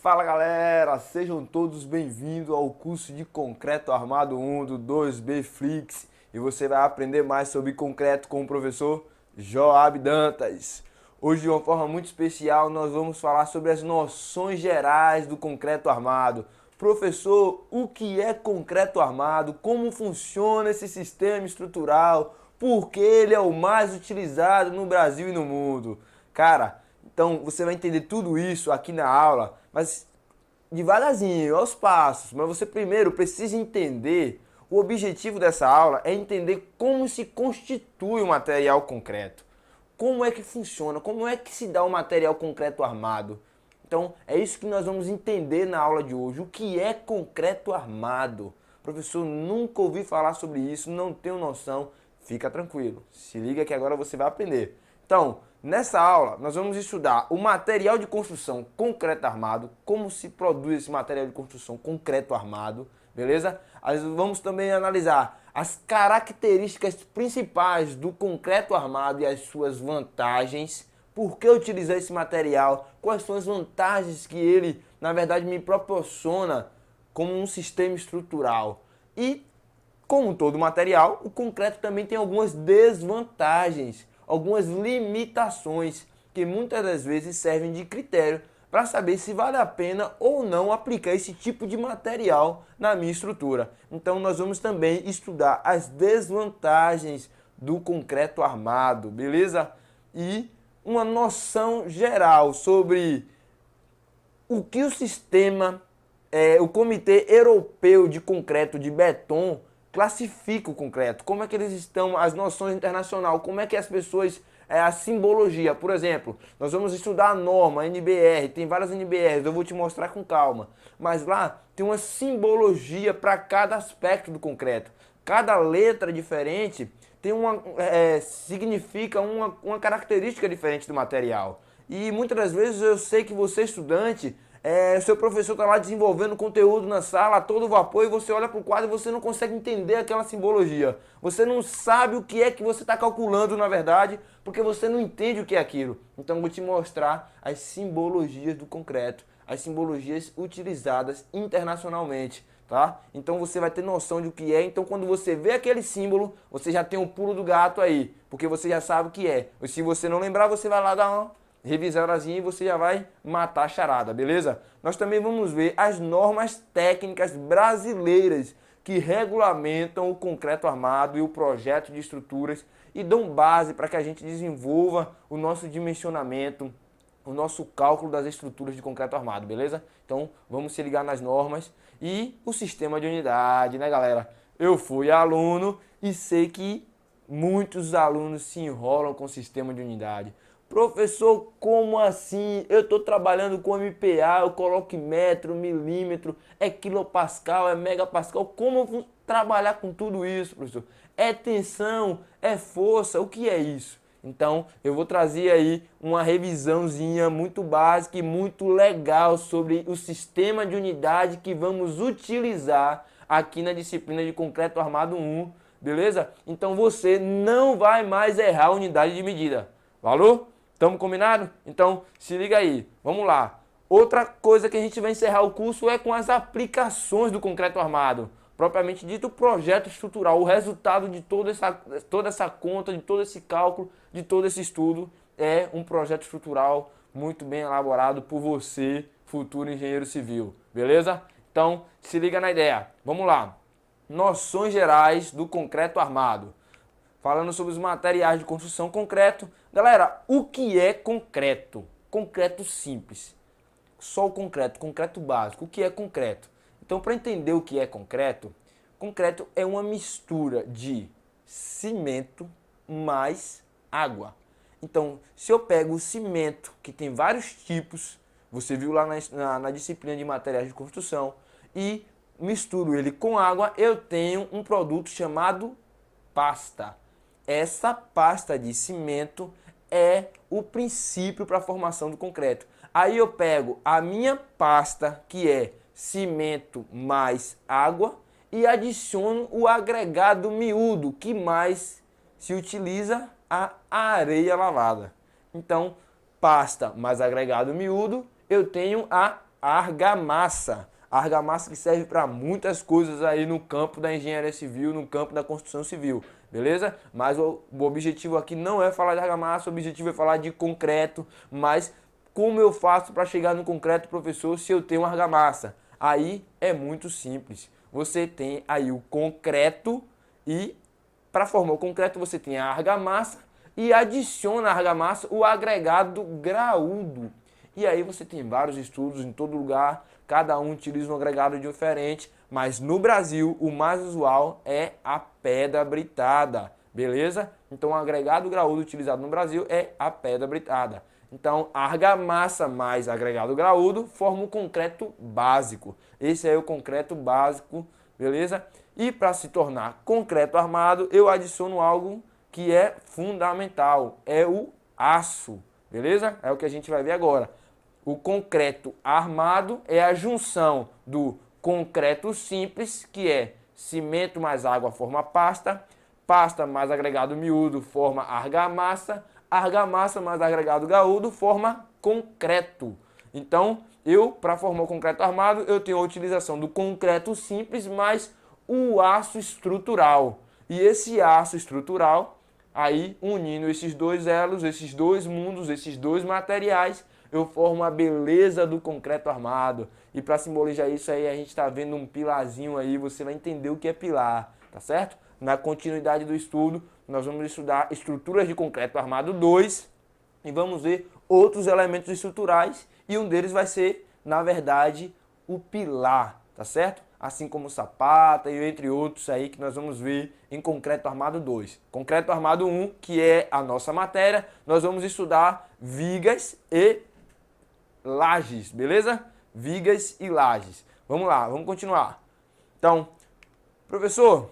Fala galera, sejam todos bem-vindos ao curso de Concreto Armado 1 do 2B Flix e você vai aprender mais sobre concreto com o professor Joab Dantas. Hoje, de uma forma muito especial, nós vamos falar sobre as noções gerais do concreto armado. Professor, o que é concreto armado? Como funciona esse sistema estrutural? Por que ele é o mais utilizado no Brasil e no mundo? Cara, então você vai entender tudo isso aqui na aula, mas devagarzinho, aos passos. Mas você primeiro precisa entender, o objetivo dessa aula é entender como se constitui o material concreto. Como é que funciona, como é que se dá o material concreto armado. Então é isso que nós vamos entender na aula de hoje. O que é concreto armado? Professor, nunca ouvi falar sobre isso, não tenho noção. Fica tranquilo, se liga que agora você vai aprender. Então, nessa aula, nós vamos estudar o material de construção concreto armado, como se produz esse material de construção concreto armado, beleza? Vamos também analisar as características principais do concreto armado e as suas vantagens, por que utilizar esse material, quais são as vantagens que ele, na verdade, me proporciona como um sistema estrutural. E, como todo material, o concreto também tem algumas desvantagens, algumas limitações que muitas das vezes servem de critério para saber se vale a pena ou não aplicar esse tipo de material na minha estrutura. Então nós vamos também estudar as desvantagens do concreto armado, beleza? E uma noção geral sobre o que o sistema, o Comitê Europeu de Concreto de Beton classifica o concreto, como é que eles estão, as noções internacionais, como é que as pessoas, a simbologia, por exemplo, nós vamos estudar a norma, a NBR, tem várias NBRs, eu vou te mostrar com calma, mas lá tem uma simbologia para cada aspecto do concreto, cada letra diferente tem significa uma característica diferente do material, e muitas das vezes eu sei que você estudante, seu professor está lá desenvolvendo conteúdo na sala a todo vapor e você olha para o quadro e você não consegue entender aquela simbologia. Você não sabe o que é que você está calculando na verdade, porque você não entende o que é aquilo. Então eu vou te mostrar as simbologias do concreto, as simbologias utilizadas internacionalmente, tá? Então você vai ter noção de o que é. Então quando você vê aquele símbolo, você já tem o pulo do gato aí, porque você já sabe o que é. E se você não lembrar, você vai lá dar uma revisadazinha e você já vai matar a charada, beleza? Nós também vamos ver as normas técnicas brasileiras que regulamentam o concreto armado e o projeto de estruturas e dão base para que a gente desenvolva o nosso dimensionamento, o nosso cálculo das estruturas de concreto armado, beleza? Então vamos se ligar nas normas e o sistema de unidade, né galera? Eu fui aluno e sei que muitos alunos se enrolam com o sistema de unidade. Professor, como assim? Eu estou trabalhando com MPa, eu coloco em metro, milímetro, é quilopascal, é megapascal. Como eu vou trabalhar com tudo isso, professor? É tensão, é força, o que é isso? Então, eu vou trazer aí uma revisãozinha muito básica e muito legal sobre o sistema de unidade que vamos utilizar aqui na disciplina de Concreto Armado 1, beleza? Então, você não vai mais errar a unidade de medida. Valeu? Estamos combinados? Então, se liga aí. Vamos lá. Outra coisa que a gente vai encerrar o curso é com as aplicações do concreto armado. Propriamente dito, o projeto estrutural. O resultado de toda essa conta, de todo esse cálculo, de todo esse estudo é um projeto estrutural muito bem elaborado por você, futuro engenheiro civil. Beleza? Então, se liga na ideia. Vamos lá. Noções gerais do concreto armado. Falando sobre os materiais de construção concreto. Galera, o que é concreto? Concreto simples. Só o concreto, concreto básico. O que é concreto? Então, para entender o que é concreto, concreto é uma mistura de cimento mais água. Então, se eu pego o cimento, que tem vários tipos, você viu lá na disciplina de materiais de construção, e misturo ele com água, eu tenho um produto chamado pasta. Essa pasta de cimento é o princípio para a formação do concreto. Aí eu pego a minha pasta, que é cimento mais água, e adiciono o agregado miúdo, que mais se utiliza a areia lavada. Então, pasta mais agregado miúdo, eu tenho a argamassa. Argamassa que serve para muitas coisas aí no campo da engenharia civil, no campo da construção civil, beleza? Mas o objetivo aqui não é falar de argamassa, o objetivo é falar de concreto, mas como eu faço para chegar no concreto, professor, se eu tenho argamassa? Aí é muito simples. Você tem aí o concreto e para formar o concreto você tem a argamassa e adiciona à argamassa o agregado graúdo. E aí você tem vários estudos em todo lugar, cada um utiliza um agregado diferente, mas no Brasil o mais usual é a pedra britada, beleza? Então o agregado graúdo utilizado no Brasil é a pedra britada. Então a argamassa mais agregado graúdo forma o concreto básico. Esse é o concreto básico, beleza? E para se tornar concreto armado, eu adiciono algo que é fundamental, é o aço, beleza? É o que a gente vai ver agora. O concreto armado é a junção do concreto simples, que é cimento mais água forma pasta, pasta mais agregado miúdo forma argamassa, argamassa mais agregado graúdo forma concreto. Então, para formar o concreto armado, eu tenho a utilização do concreto simples mais o aço estrutural. E esse aço estrutural, aí unindo esses dois elos, esses dois mundos, esses dois materiais, eu formo a beleza do concreto armado. E para simbolizar isso aí, a gente está vendo um pilarzinho aí, você vai entender o que é pilar, tá certo? Na continuidade do estudo, nós vamos estudar estruturas de concreto armado 2 e vamos ver outros elementos estruturais e um deles vai ser, na verdade, o pilar, tá certo? Assim como sapata e entre outros aí que nós vamos ver em concreto armado 2. Concreto armado 1, que é a nossa matéria, nós vamos estudar vigas e lajes, beleza? Vigas e lajes. Vamos lá, vamos continuar. Então, professor,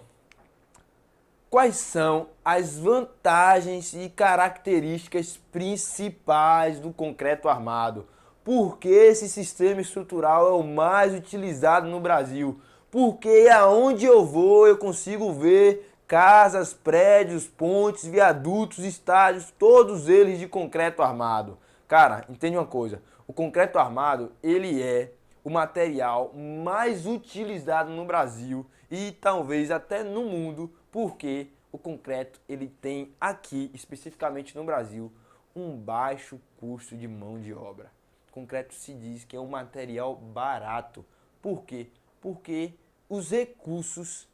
quais são as vantagens e características principais do concreto armado? Por que esse sistema estrutural é o mais utilizado no Brasil? Porque aonde eu vou eu consigo ver casas, prédios, pontes, viadutos, estádios, todos eles de concreto armado. Cara, entende uma coisa, o concreto armado ele é o material mais utilizado no Brasil e talvez até no mundo, porque o concreto ele tem aqui, especificamente no Brasil, um baixo custo de mão de obra. O concreto se diz que é um material barato. Por quê? Porque os recursos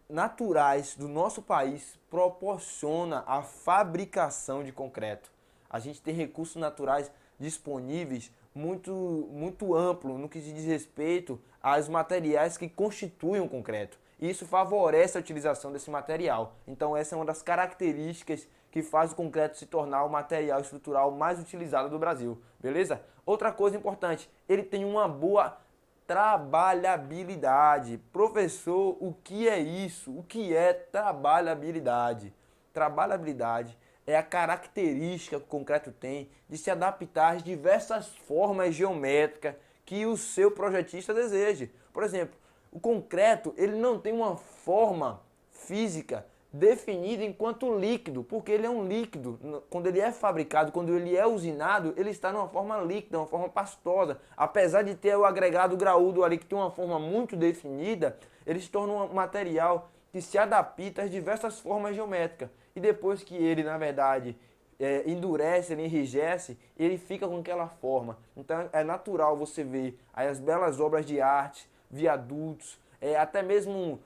naturais do nosso país proporcionam a fabricação de concreto. A gente tem recursos naturais disponíveis muito amplo no que se diz respeito aos materiais que constituem o concreto. Isso favorece a utilização desse material. Então essa é uma das características que faz o concreto se tornar o material estrutural mais utilizado do Brasil, beleza? Outra coisa importante, ele tem uma boa trabalhabilidade. Professor, o que é isso? O que é trabalhabilidade? Trabalhabilidade é a característica que o concreto tem de se adaptar às diversas formas geométricas que o seu projetista deseje. Por exemplo, o concreto ele não tem uma forma física definida enquanto líquido, porque ele é um líquido. Quando ele é fabricado, quando ele é usinado, ele está numa forma líquida, uma forma pastosa. Apesar de ter o agregado graúdo ali que tem uma forma muito definida, ele se torna um material que se adapta às diversas formas geométricas. E depois que ele, na verdade, endurece, ele enrijece, ele fica com aquela forma. Então é natural você ver aí as belas obras de arte, viadutos, até mesmo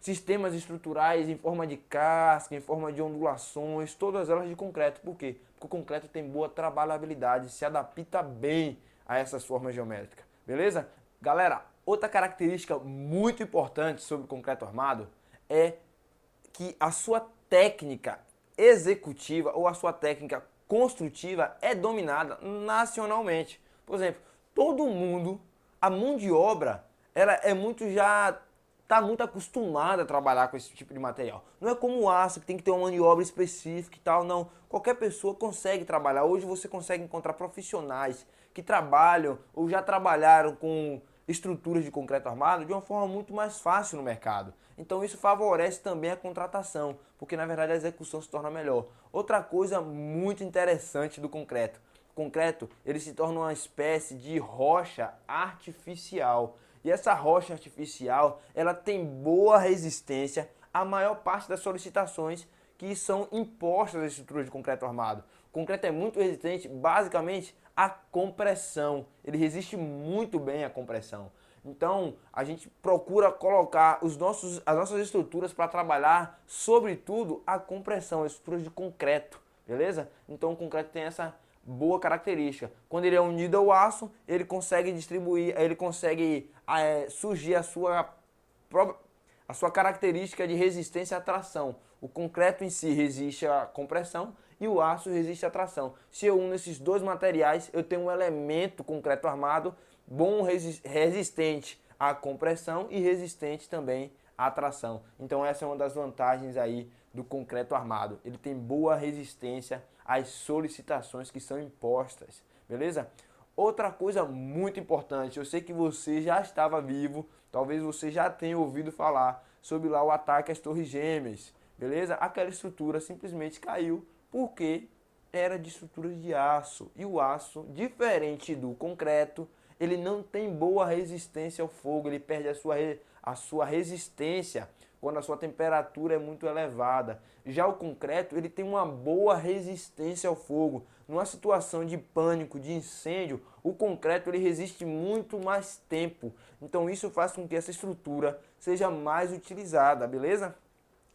sistemas estruturais em forma de casca, em forma de ondulações, todas elas de concreto. Por quê? Porque o concreto tem boa trabalhabilidade, se adapta bem a essas formas geométricas. Beleza? Galera, outra característica muito importante sobre o concreto armado é que a sua técnica executiva ou a sua técnica construtiva é dominada nacionalmente. Por exemplo, todo mundo, a mão de obra, ela é muito já está muito acostumada a trabalhar com esse tipo de material. Não é como o aço, que tem que ter uma mão de obra específica e tal, não. Qualquer pessoa consegue trabalhar. Hoje você consegue encontrar profissionais que trabalham ou já trabalharam com estruturas de concreto armado de uma forma muito mais fácil no mercado. Então isso favorece também a contratação, porque na verdade a execução se torna melhor. Outra coisa muito interessante do concreto, concreto, ele se torna uma espécie de rocha artificial. E essa rocha artificial, ela tem boa resistência à maior parte das solicitações que são impostas às estruturas de concreto armado. O concreto é muito resistente, basicamente, à compressão. Ele resiste muito bem à compressão. Então, a gente procura colocar as nossas estruturas para trabalhar, sobretudo, a compressão, as estruturas de concreto, beleza? Então, o concreto tem essa boa característica. Quando ele é unido ao aço, ele consegue distribuir, ele consegue surgir a sua característica de resistência à tração. O concreto em si resiste à compressão e o aço resiste à tração. Se eu uno esses dois materiais, eu tenho um elemento concreto armado bom, resistente à compressão e resistente também à tração. Então essa é uma das vantagens aí do concreto armado. Ele tem boa resistência às solicitações que são impostas, beleza? Outra coisa muito importante, eu sei que você já estava vivo, talvez você já tenha ouvido falar sobre lá o ataque às Torres Gêmeas, beleza? Aquela estrutura simplesmente caiu porque era de estruturas de aço. E o aço, diferente do concreto, ele não tem boa resistência ao fogo, ele perde a sua resistência quando a sua temperatura é muito elevada. Já o concreto, ele tem uma boa resistência ao fogo. Numa situação de pânico, de incêndio, o concreto ele resiste muito mais tempo. Então isso faz com que essa estrutura seja mais utilizada, beleza?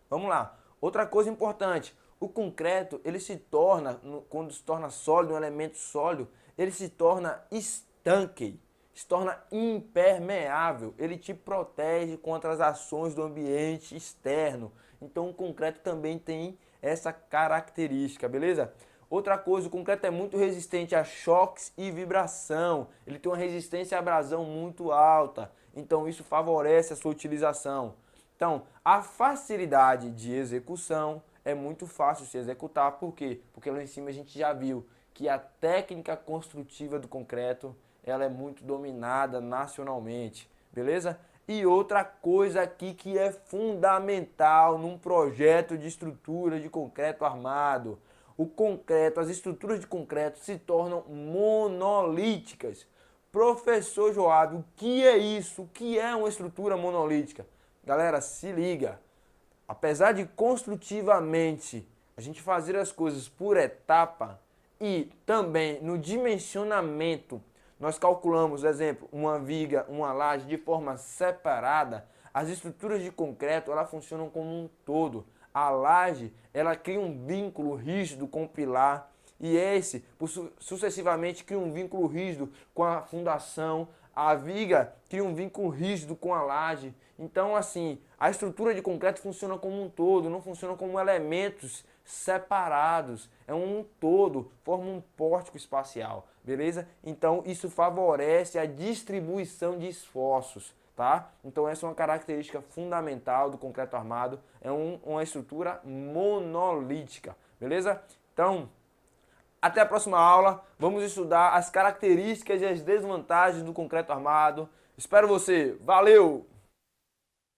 Vamos lá. Outra coisa importante, o concreto, ele se torna, quando se torna sólido, um elemento sólido, ele se torna estanque, se torna impermeável, ele te protege contra as ações do ambiente externo. Então o concreto também tem essa característica, beleza? Outra coisa, o concreto é muito resistente a choques e vibração, ele tem uma resistência à abrasão muito alta, então isso favorece a sua utilização. Então, a facilidade de execução é muito fácil se executar, por quê? Porque lá em cima a gente já viu que a técnica construtiva do concreto ela é muito dominada nacionalmente, beleza? E outra coisa aqui que é fundamental num projeto de estrutura de concreto armado, o concreto, as estruturas de concreto se tornam monolíticas. Professor Joab, o que é isso? O que é uma estrutura monolítica? Galera, se liga. Apesar de construtivamente a gente fazer as coisas por etapa e também no dimensionamento, nós calculamos, exemplo, uma viga, uma laje de forma separada, as estruturas de concreto elas funcionam como um todo. A laje ela cria um vínculo rígido com o pilar e esse sucessivamente cria um vínculo rígido com a fundação. A viga cria um vínculo rígido com a laje. Então, assim, a estrutura de concreto funciona como um todo, não funciona como elementos separados. É um todo, forma um pórtico espacial, beleza? Então, isso favorece a distribuição de esforços, tá? Então, essa é uma característica fundamental do concreto armado. É uma estrutura monolítica, beleza? Então, até a próxima aula, vamos estudar as características e as desvantagens do concreto armado. Espero você, valeu!